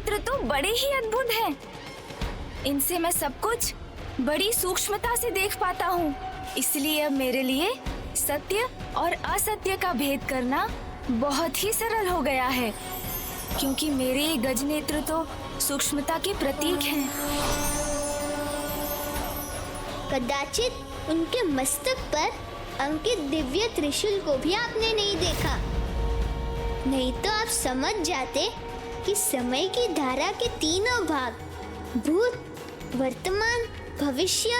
नेत्र तो बड़े ही अद्भुत हैं। इनसे मैं सब कुछ बड़ी सूक्ष्मता से देख पाता हूँ। इसलिए अब मेरे लिए सत्य और असत्य का भेद करना बहुत ही सरल हो गया है, क्योंकि मेरे ये गज नेत्र तो सूक्ष्मता के प्रतीक हैं। कदाचित उनके मस्तक पर अंकित दिव्य त्रिशूल को भी आपने नहीं देखा, नहीं तो आप समझ जाते कि समय की धारा के तीनों भाग, भूत, वर्तमान, भविष्य,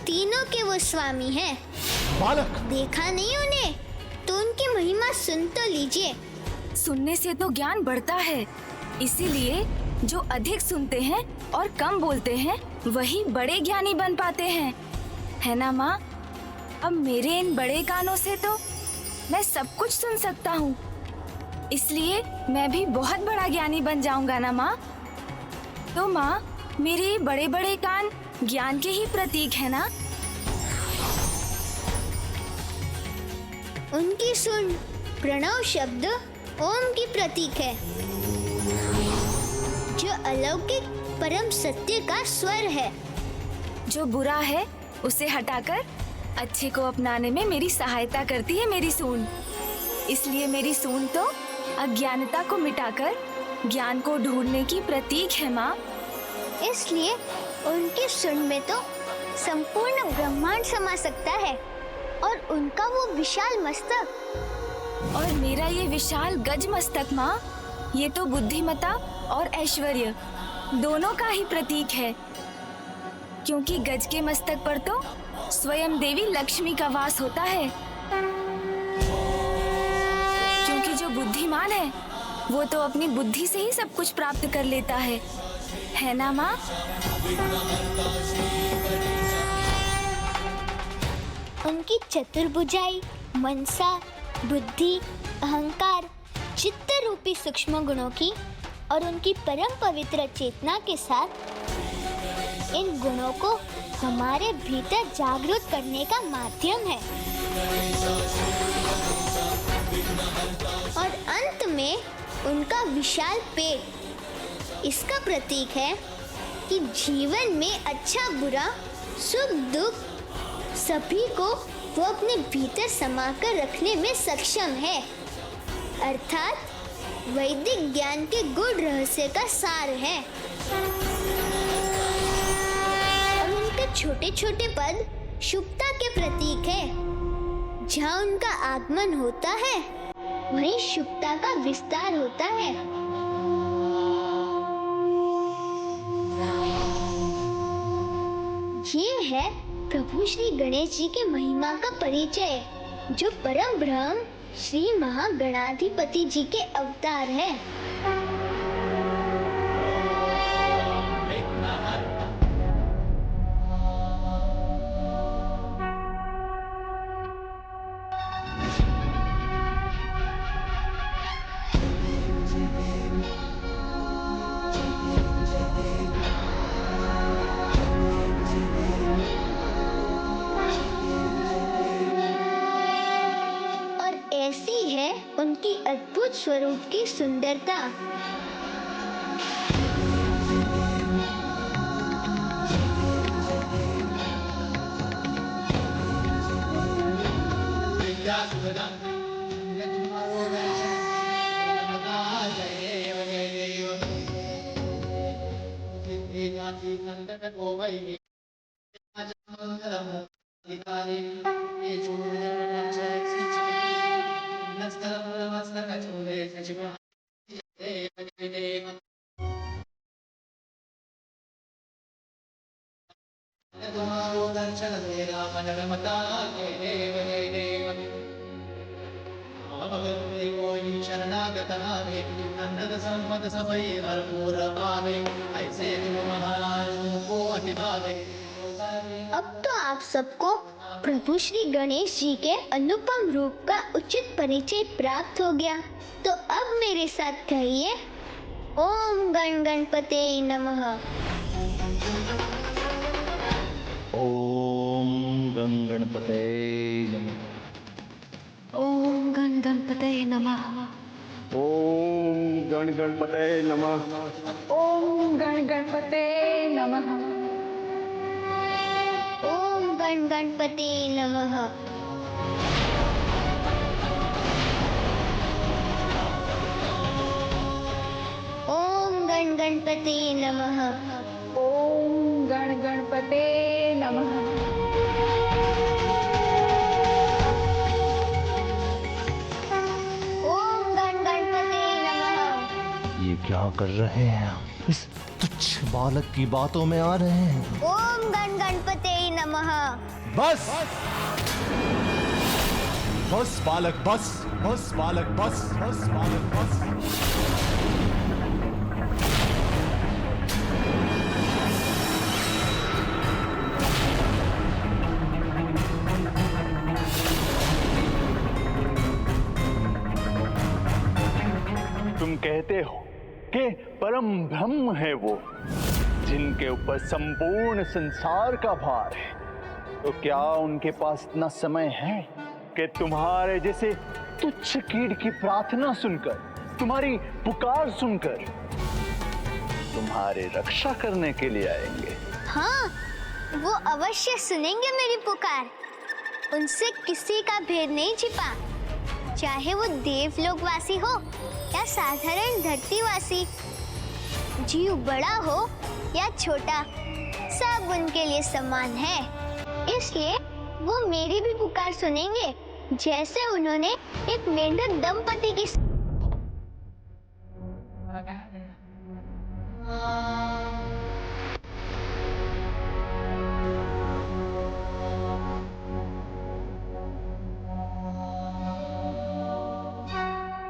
तीनों के वो स्वामी हैं। बालक, देखा नहीं उन्हें? तो उनकी महिमा सुन तो लीजिए। सुनने से तो ज्ञान बढ़ता है, इसीलिए जो अधिक सुनते हैं और कम बोलते हैं वही बड़े ज्ञानी बन पाते हैं, है ना माँ? अब मेरे इन बड़े कानों से तो मैं सब कुछ सुन सकता हूँ, इसलिए मैं भी बहुत बड़ा ज्ञानी बन जाऊंगा ना माँ? तो माँ, मेरे ये बड़े बड़े कान ज्ञान के ही प्रतीक है ना? उनकी सुन प्रणव शब्द ओम की प्रतीक है, जो अलौकिक परम सत्य का स्वर है। जो बुरा है उसे हटाकर अच्छे को अपनाने में मेरी सहायता करती है मेरी सूंड। इसलिए मेरी सूंड तो अज्ञानता को मिटाकर ज्ञान को ढूंढने की प्रतीक है माँ। इसलिए उनकी सुन में तो संपूर्ण ब्रह्मांड समा सकता है, और उनका वो विशाल मस्तक और मेरा ये विशाल गज मस्तक माँ, ये तो बुद्धिमता और ऐश्वर्य दोनों का ही प्रतीक है, क्योंकि गज के मस्तक पर तो स्वयं देवी लक्ष्मी का वास होता है। क्योंकि जो बुद्धिमान है वो तो अपनी बुद्धि से ही सब कुछ प्राप्त कर लेता है ना माँ? उनकी चतुर्भुजाई, मनसा, बुद्धि, अहंकार, चित्त रूपी सूक्ष्म गुणों की और उनकी परम पवित्र चेतना के साथ इन गुणों को हमारे भीतर जागृत करने का माध्यम है। और अंत में उनका विशाल पेट इसका प्रतीक है कि जीवन में अच्छा बुरा, सुख दुख सभी को वो अपने भीतर समाकर रखने में सक्षम है, अर्थात वैदिक ज्ञान के गूढ़ रहस्य का सार है। और उनके छोटे छोटे पद शुभता के प्रतीक है। जहाँ उनका आगमन होता है वहीं शुभता का विस्तार होता है। ये है प्रभु श्री गणेश जी के महिमा का परिचय, जो परम ब्रह्म श्री महागणाधिपति जी के अवतार हैं। ऐसी है उनकी अद्भुत स्वरूप की सुंदरता। अब तो आप सबको प्रभु श्री गणेश जी के अनुपम रूप का उचित परिचय प्राप्त हो गया। तो अब मेरे साथ कहिए, ओम गण गणपते नमः। ओम गं गणपते नमः। ओम गण गणपते नमः। ओम गण गणपते नमः। ओम गण गणपते नमः। ओम गण गणपते नमः। ओम गण गणपते नमः। ओम गण गणपते नमः। ओम गण गणपते नमः। ये क्या कर रहे हैं? इस तुच्छ बालक की बातों में आ रहे हैं। ओम गण गणपते नमः। बस बस बालक बस, बस बालक बस, बस बालक बस। तुम कहते हो कि परम ब्रह्म है वो, जिनके ऊपर संपूर्ण संसार का भार है, तो क्या उनके पास इतना समय है कि तुम्हारे जैसे तुच्छ कीट की प्रार्थना सुनकर, तुम्हारी पुकार सुनकर तुम्हारी रक्षा करने के लिए आएंगे? हाँ, वो अवश्य सुनेंगे मेरी पुकार। उनसे किसी का भेद नहीं छिपा, चाहे वो देवलोकवासी हो या साधारण धरतीवासी, जीव बड़ा हो या छोटा, सब उनके लिए समान है। इसलिए वो मेरी भी पुकार सुनेंगे, जैसे उन्होंने एक मेंढक दंपति की।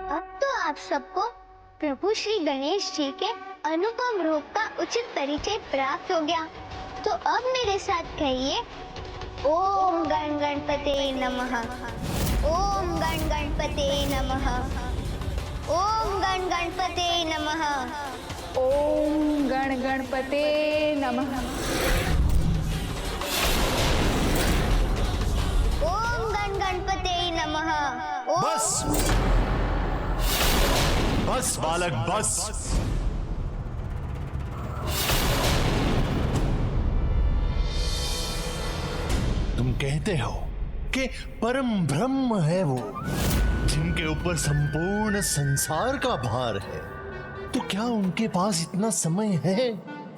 अब तो आप सबको प्रभु श्री गणेश जी के अनुपम रूप का उचित परिचय प्राप्त हो गया, तो अब मेरे साथ कहिए, ओम गण गणपते नमः। ओम गण गणपते नमः। ओम गण गणपते नमः। ओम गण गणपते नमः। ओम गण गणपते नमः। बस बस बालक बस। तुम कहते हो कि परम ब्रह्म है वो, जिनके ऊपर संपूर्ण संसार का भार है, तो क्या उनके पास इतना समय है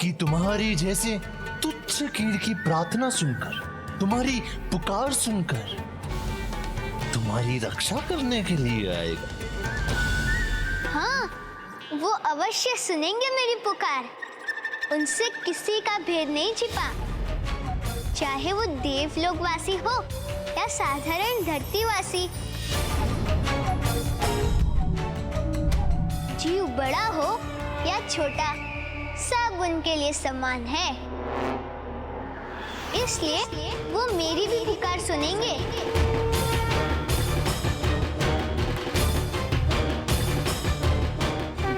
कि तुम्हारी जैसे तुच्छ कीट की प्रार्थना सुनकर, तुम्हारी पुकार सुनकर तुम्हारी रक्षा करने के लिए आएगा? हाँ, वो अवश्य सुनेंगे मेरी पुकार। उनसे किसी का भेद नहीं छिपा, चाहे वो देवलोकवासी हो या साधारण धरतीवासी, जीव बड़ा हो या छोटा, सब उनके लिए समान है। इसलिए वो मेरी भी पुकार सुनेंगे,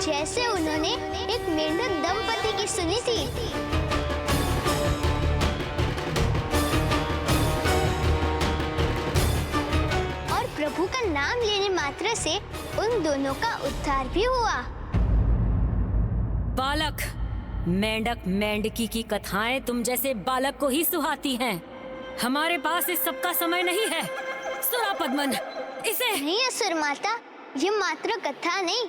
जैसे उन्होंने एक मेंढक दंपति की सुनी थी। और प्रभु का नाम लेने मात्र से उन दोनों का उद्धार भी हुआ। बालक, मेंढक मेंढकी की कथाएं तुम जैसे बालक को ही सुहाती हैं। हमारे पास इस सब का समय नहीं है। सुरा पद्मन, इसे नहीं असुर माता, ये मात्र कथा नहीं,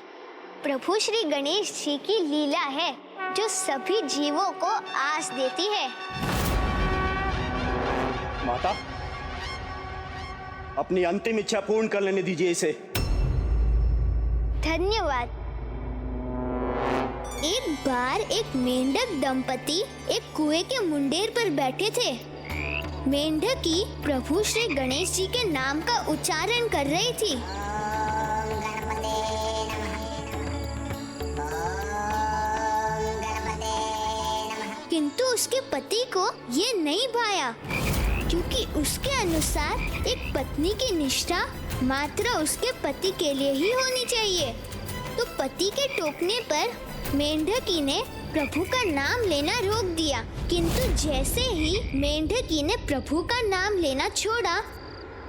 प्रभु श्री गणेश जी की लीला है, जो सभी जीवों को आस देती है। माता, अपनी अंतिम इच्छा पूर्ण कर लेने दीजिए इसे। धन्यवाद। एक बार एक मेंढक दंपति एक कुएं के मुंडेर पर बैठे थे। मेंढकी प्रभु श्री गणेश जी के नाम का उच्चारण कर रही थी। किंतु उसके पति को ये नहीं भाया, क्योंकि उसके अनुसार एक पत्नी की निष्ठा मात्र उसके पति के लिए ही होनी चाहिए। तो पति के टोकने पर मेंढकी ने प्रभु का नाम लेना रोक दिया, किंतु जैसे ही मेंढकी ने प्रभु का नाम लेना छोड़ा,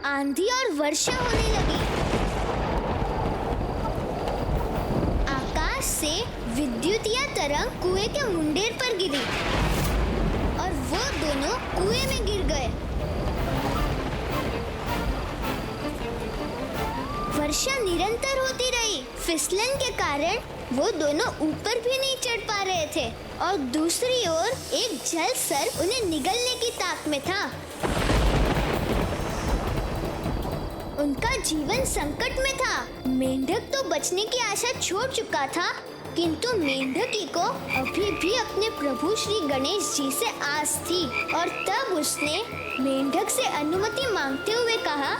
आंधी और वर्षा होने लगी। विद्युतीय तरंग कुएं के मुंडेर पर गिरी और वो दोनों कुएं में गिर गए। वर्षा निरंतर होती रही। फिसलन के कारण वो दोनों ऊपर भी नहीं चढ़ पा रहे थे और दूसरी ओर एक जल सर्प उन्हें निगलने की ताक में था। उनका जीवन संकट में था। मेंढक तो बचने की आशा छोड़ चुका था, किंतु मेंढकी को अभी भी अपने प्रभु श्री गणेश जी से आस थी और तब उसने मेंढक से अनुमति मांगते हुए कहा,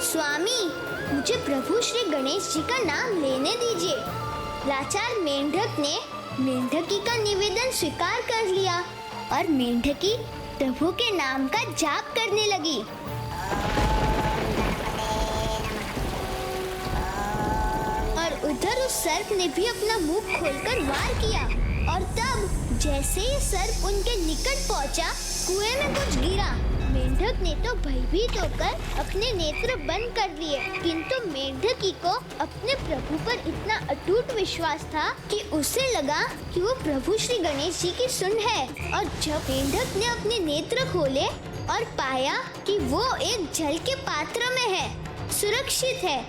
स्वामी, मुझे प्रभु श्री गणेश जी का नाम लेने दीजिए। लाचार मेंढक ने मेंढकी का निवेदन स्वीकार कर लिया और मेंढकी प्रभु के नाम का जाप करने लगी। और उधर उस सर्प ने भी अपना मुंह खोलकर वार किया और तब जैसे ही सर्प उनके निकट पहुंचा, कुएं में कुछ गिरा। मेंढक ने तो भयभीत होकर अपने नेत्र बंद कर लिए, किंतु मेंढकी को अपने प्रभु पर इतना अटूट विश्वास था कि उसे लगा कि वो प्रभु श्री गणेश जी की सुन है। और जब मेंढक ने अपने नेत्र खोले और पाया कि वो एक जल के पात्र में है, सुरक्षित है,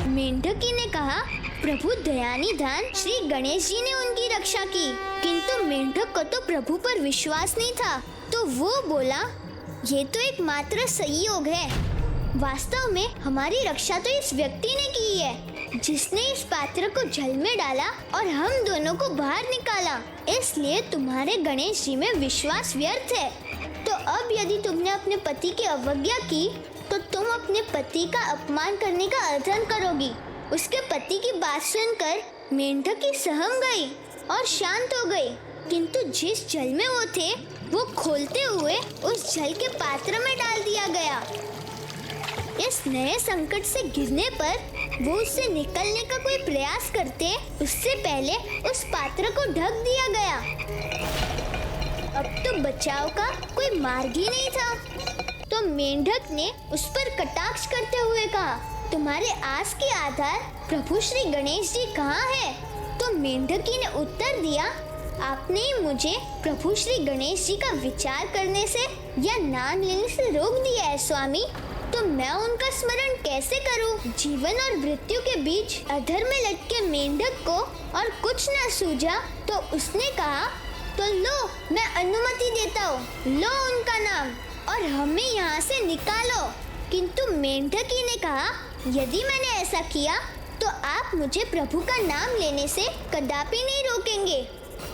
मेंढकी ने कहा, प्रभु दयानिधान श्री गणेश जी ने उनकी रक्षा की। किंतु मेंढक को तो प्रभु पर विश्वास नहीं था, तो वो बोला, ये तो एक मात्र संयोग है। वास्तव में हमारी रक्षा तो इस व्यक्ति ने की है, जिसने इस पात्र को जल में डाला और हम दोनों को बाहर निकाला। इसलिए तुम्हारे गणेश जी में विश्वास व्यर्थ है। तो अब यदि तुमने अपने पति की अवज्ञा की, तो तुम अपने पति का अपमान करने का अधर्म करोगी। उसके पति की बात सुनकर मेंढकी सहम गई और शांत हो गई, किंतु जिस जल में वो थे, वो खोलते हुए उस जल के पात्र में डाल दिया गया। इस नए संकट से गिरने पर वो उससे निकलने का कोई प्रयास करते, उससे पहले उस पात्र को ढक दिया गया। अब तो बचाव का कोई मार्ग ही नहीं था। तो मेंढक ने उस पर कटाक्ष करते हुए कहा, तुम्हारे आस के आधार प्रभु श्री गणेश जी कहाँ है? तो मेंढकी ने उत्तर दिया, आपने ही मुझे प्रभु श्री गणेश जी का विचार करने से या नाम लेने से रोक दिया है स्वामी। तो मैं उनका स्मरण कैसे करूं? जीवन और मृत्यु के बीच अधर में लटके मेंढक को और कुछ न सूझा, तो उसने कहा, तो लो, मैं अनुमति देता हूँ, लो उनका नाम और हमें यहाँ से निकालो। किंतु मेंढकी ने कहा, यदि मैंने ऐसा किया तो आप मुझे प्रभु का नाम लेने से कदापि नहीं रोकेंगे।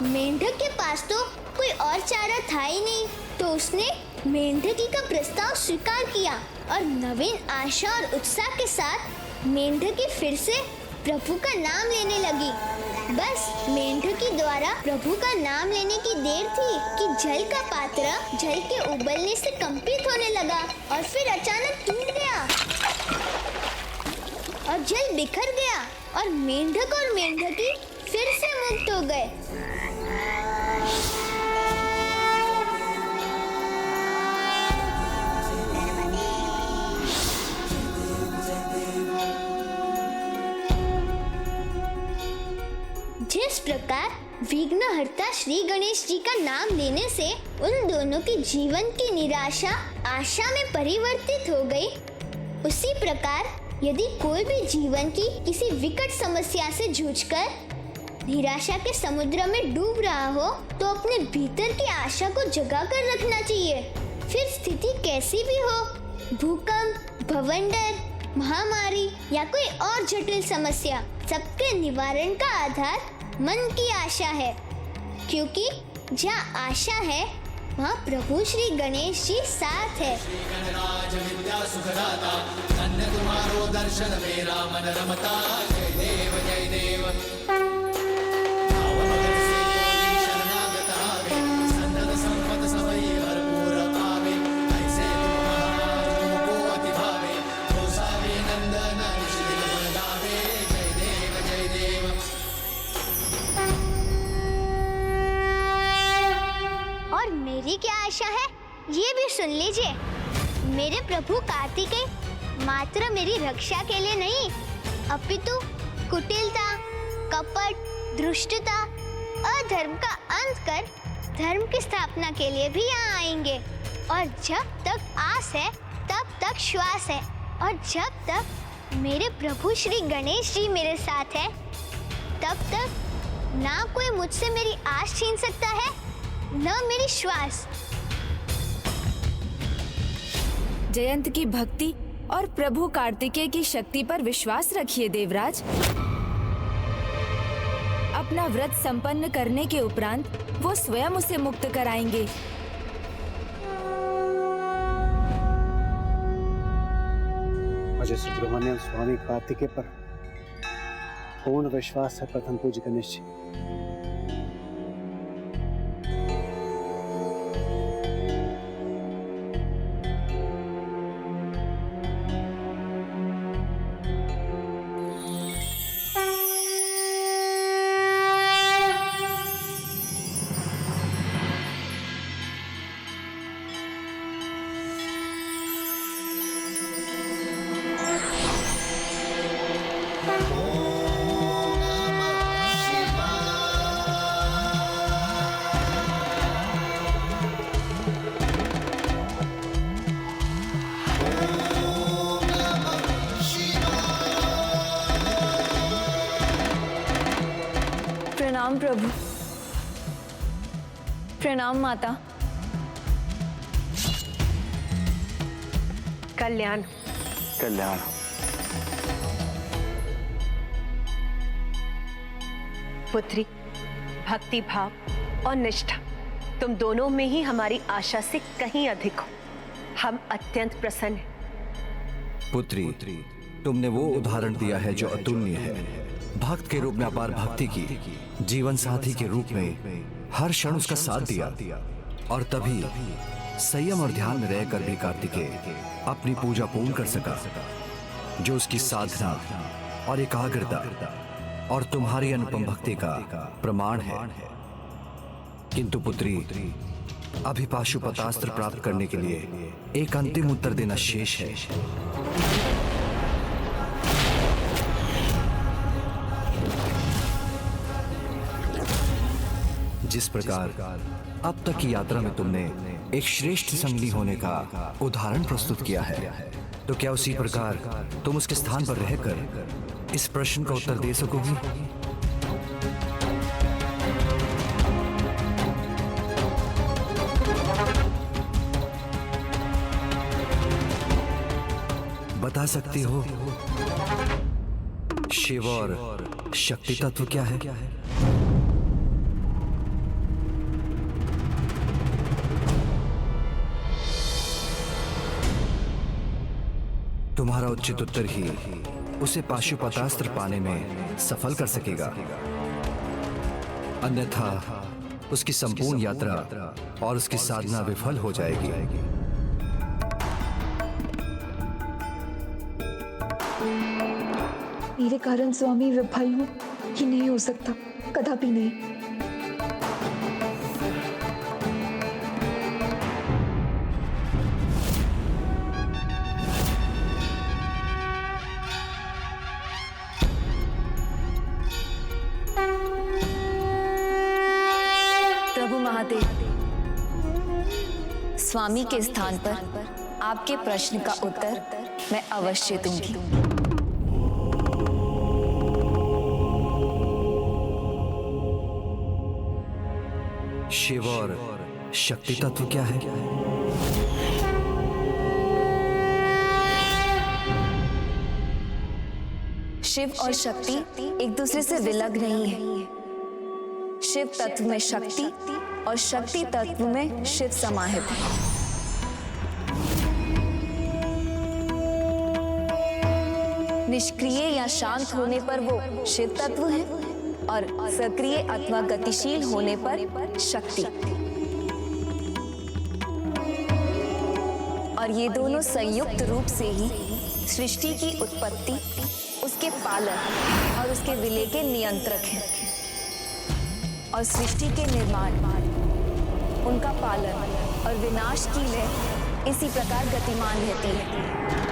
मेंढक के पास तो कोई और चारा था ही नहीं, तो उसने मेंढकी का प्रस्ताव स्वीकार किया और नवीन आशा और उत्साह के साथ मेंढकी फिर से प्रभु का नाम लेने लगी। बस मेंढकी द्वारा प्रभु का नाम लेने की देर थी कि जल का पात्र जल के उबलने से कंपित होने लगा और फिर अचानक टूट गया और जल बिखर गया और मेंढक और मेंढकी फिर से मुक्त हो गए। जिस प्रकार विघ्नहर्ता श्री गणेश जी का नाम लेने से उन दोनों की जीवन की निराशा आशा में परिवर्तित हो गई, उसी प्रकार यदि कोई भी जीवन की किसी विकट समस्या से जूझकर निराशा के समुद्र में डूब रहा हो, तो अपने भीतर की आशा को जगा कर रखना चाहिए। फिर स्थिति कैसी भी हो, भूकंप, भवंडर, महामारी या कोई और जटिल समस्या, सबके निवारण का आधार मन की आशा है, क्योंकि जहाँ आशा है वहाँ प्रभु श्री गणेश जी साथ है। मेरी क्या आशा है, ये भी सुन लीजिए। मेरे प्रभु कार्तिकेय मात्र मेरी रक्षा के लिए नहीं, अपितु कुटिलता, कपट, दुष्टता, अधर्म का अंत कर धर्म की स्थापना के लिए भी यहाँ आएंगे। और जब तक आस है तब तक श्वास है, और जब तक मेरे प्रभु श्री गणेश जी मेरे साथ है तब तक ना कोई मुझसे मेरी आस छीन सकता है, न मेरी श्वास। जयंत की भक्ति और प्रभु कार्तिकेय की शक्ति पर विश्वास रखिए देवराज। अपना व्रत संपन्न करने के उपरांत वो स्वयं उसे मुक्त कराएंगे। मुझे सुब्रमण्यम स्वामी कार्तिकेय पर पूर्ण विश्वास है प्रथम पूज्य गणेश जी। प्रणाम प्रभु। प्रणाम माता। कल्याण। कल्याण। पुत्री, भक्ति भाव और निष्ठा तुम दोनों में ही हमारी आशा से कहीं अधिक हो। हम अत्यंत प्रसन्न हैं। पुत्री, तुमने वो उदाहरण दिया है जो अतुलनीय है। भक्त के रूप में अपार भक्ति की, जीवन साथी के रूप में हर क्षण उसका साथ दिया, और तभी संयम और ध्यान में रहकर भी कार्तिकेय अपनी पूजा पूर्ण कर सका, जो उसकी साधना और एकाग्रता और तुम्हारी अनुपम भक्ति का प्रमाण है। किंतु पुत्री, अभी पाशुपतास्त्र प्राप्त करने के लिए एक अंतिम उत्तर देना शेष है। जिस प्रकार अब तक की यात्रा में तुमने एक श्रेष्ठ संगी होने का उदाहरण प्रस्तुत किया है, तो क्या उसी प्रकार तुम उसके स्थान पर रहकर इस प्रश्न का उत्तर दे सकोगी? बता सकती हो शिव और शक्ति तत्व क्या है? तुम्हारा उचित उत्तर ही उसे पाशुपतास्त्र पाने में सफल कर सकेगा, अन्यथा उसकी संपूर्ण यात्रा और उसकी साधना विफल हो जाएगी। मेरे कारण स्वामी विफल हो ही नहीं हो सकता, कदापि नहीं। प्रभु महादेव, स्वामी के स्थान पर आपके प्रश्न का उत्तर मैं अवश्य दूंगी। शिव और शक्ति तत्व क्या है? शिव और शक्ति एक दूसरे से विलग नहीं है। शिव तत्व में शक्ति और शक्ति तत्व में शिव समाहित है। निष्क्रिय या शांत होने पर वो शिव तत्व है और सक्रिय अथवा गतिशील होने पर शक्ति। और ये दोनों संयुक्त रूप से ही सृष्टि की उत्पत्ति, उसके पालन और उसके विलय के नियंत्रक हैं। और सृष्टि के निर्माण, उनका पालन और विनाश की लय इसी प्रकार गतिमान रहती है।